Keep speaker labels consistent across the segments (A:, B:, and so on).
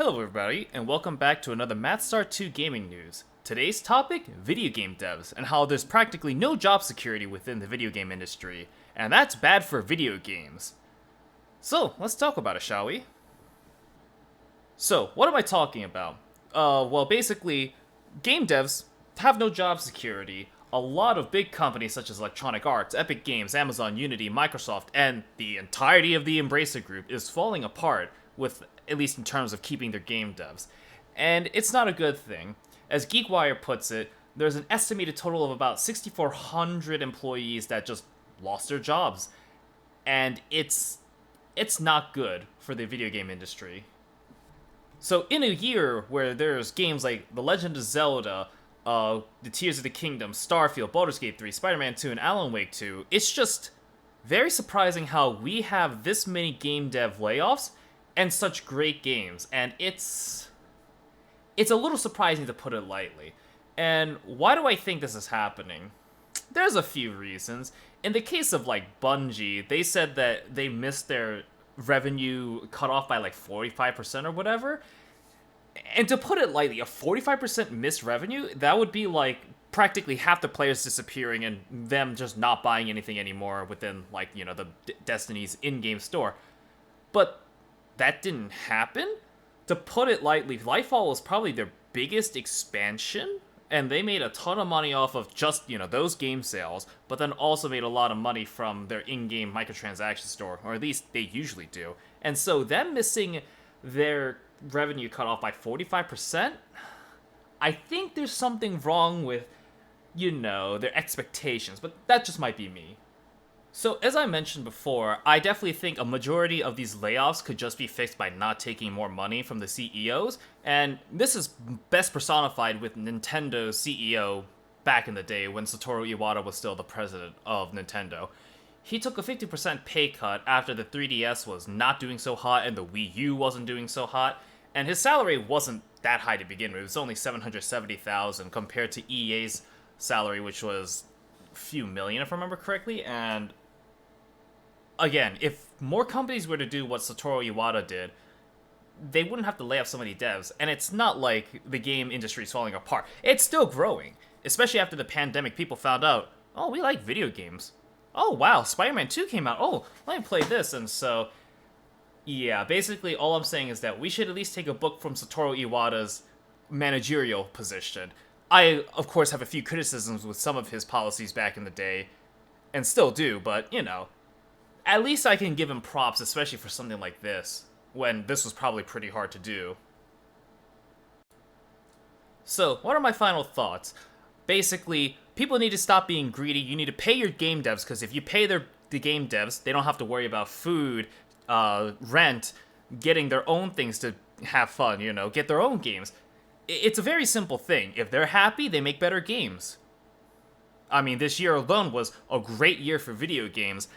A: Hello everybody, and welcome back to another MathStar 2 gaming news. Today's topic, video game devs, and how there's practically no job security within the video game industry, and that's bad for video games. So, let's talk about it, shall we? So, what am I talking about? Basically, game devs have no job security. A lot of big companies such as Electronic Arts, Epic Games, Amazon, Unity, Microsoft, and the entirety of the Embracer Group is falling apart with, at least in terms of keeping their game devs. And it's not a good thing. As GeekWire puts it, there's an estimated total of about 6,400 employees that just lost their jobs. And it's not good for the video game industry. So in a year where there's games like The Legend of Zelda, The Tears of the Kingdom, Starfield, Baldur's Gate 3, Spider-Man 2, and Alan Wake 2, it's just very surprising how we have this many game dev layoffs and such great games, and it's a little surprising to put it lightly. And why do I think this is happening? There's a few reasons. In the case of Bungie, they said that they missed their revenue cut off by 45% or whatever. And to put it lightly, a 45% missed revenue, that would be practically half the players disappearing and them just not buying anything anymore within the Destiny's in-game store. But that didn't happen. To put it lightly, Lightfall was probably their biggest expansion, and they made a ton of money off of just, those game sales, but then also made a lot of money from their in-game microtransaction store, or at least they usually do. And so them missing their revenue cut off by 45%, I think there's something wrong with, their expectations, but that just might be me. So, as I mentioned before, I definitely think a majority of these layoffs could just be fixed by not taking more money from the CEOs, and this is best personified with Nintendo's CEO back in the day when Satoru Iwata was still the president of Nintendo. He took a 50% pay cut after the 3DS was not doing so hot and the Wii U wasn't doing so hot, and his salary wasn't that high to begin with. It was only $770,000 compared to EA's salary, which was a few million, if I remember correctly, and again, if more companies were to do what Satoru Iwata did, they wouldn't have to lay off so many devs. And it's not like the game industry is falling apart. It's still growing. Especially after the pandemic, people found out, oh, we like video games. Oh, wow, Spider-Man 2 came out. Oh, let me play this. And so, yeah, basically all I'm saying is that we should at least take a book from Satoru Iwata's managerial position. I, of course, have a few criticisms with some of his policies back in the day, and still do, but, at least I can give him props, especially for something like this, when this was probably pretty hard to do. So, what are my final thoughts? Basically, people need to stop being greedy. You need to pay your game devs, because if you pay the game devs, they don't have to worry about food, rent, getting their own things to have fun, get their own games. It's a very simple thing. If they're happy, they make better games. I mean, this year alone was a great year for video games,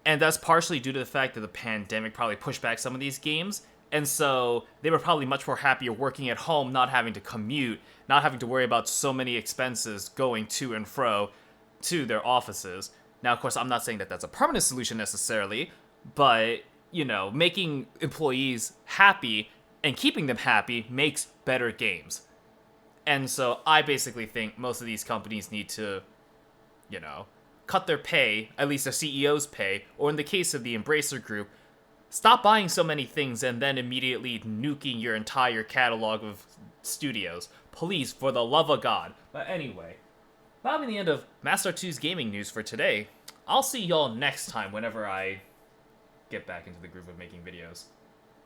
A: and that's partially due to the fact that the pandemic probably pushed back some of these games. And so they were probably much more happier working at home, not having to commute, not having to worry about so many expenses going to and fro to their offices. Now, of course, I'm not saying that that's a permanent solution necessarily, but, making employees happy and keeping them happy makes better games. And so I basically think most of these companies need to, cut their pay, at least their CEO's pay, or in the case of the Embracer Group, stop buying so many things and then immediately nuking your entire catalog of studios. Please, for the love of God. But anyway, that'll be the end of Master 2's gaming news for today. I'll see y'all next time whenever I get back into the groove of making videos.